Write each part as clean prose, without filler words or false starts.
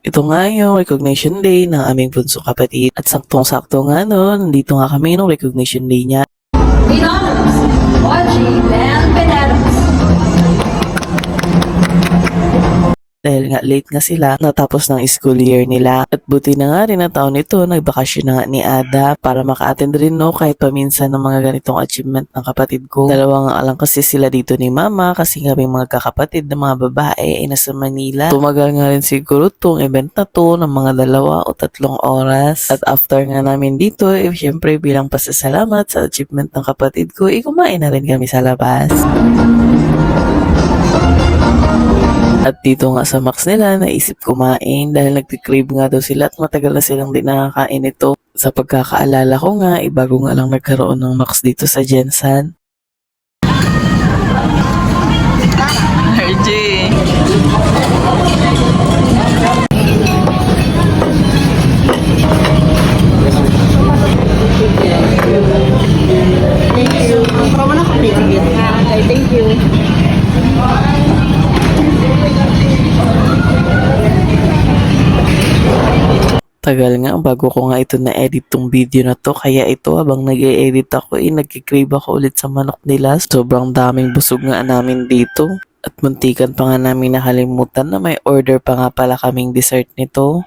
Ito nga yung recognition day ng aming bunso kapatid. At saktong-sakto nga no, nandito nga kami nung recognition day niya. In honors, Audrey Van Benedos. Dahil nga late nga sila, natapos ng school year nila. At buti na nga rin ang taon nito, nagbakasyon na nga ni Ada para maka-attend rin no kahit paminsan ng mga ganitong achievement ng kapatid ko. Dalawang nga lang kasi sila dito ni Mama kasi nga may mga kakapatid na mga babae ay nasa Manila. Tumagal nga rin siguro tong event na to ng mga 2 o 3 oras. At after nga namin dito, syempre bilang pasasalamat sa achievement ng kapatid ko, kumain na rin kami sa labas. At dito nga sa Max nila, naisip kumain dahil nagtikrave nga daw sila at matagal na silang di nakakain ito. Sa pagkakaalala ko nga, bago nga lang nagkaroon ng Max dito sa Jensen. RJ! Thank you. Tagal nga bago ko nga ito na-edit tong video na to, kaya ito habang nag-e-edit ako nagkikrave ako ulit sa manok nila. Sobrang daming busog nga namin dito at muntikan pa nga namin nakalimutan na may order pa nga pala kaming dessert nito.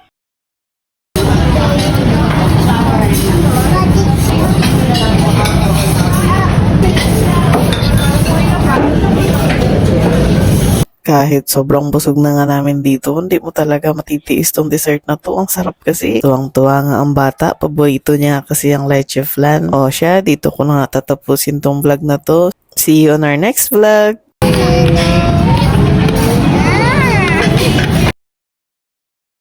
Kahit sobrang busog na nga namin dito, hindi mo talaga matitiis tong dessert na to. Ang sarap kasi. Tuwang-tuwa nga ang bata. Paborito niya kasi ang leche flan. O siya, dito ko na nga tatapusin tong vlog na to. See you on our next vlog!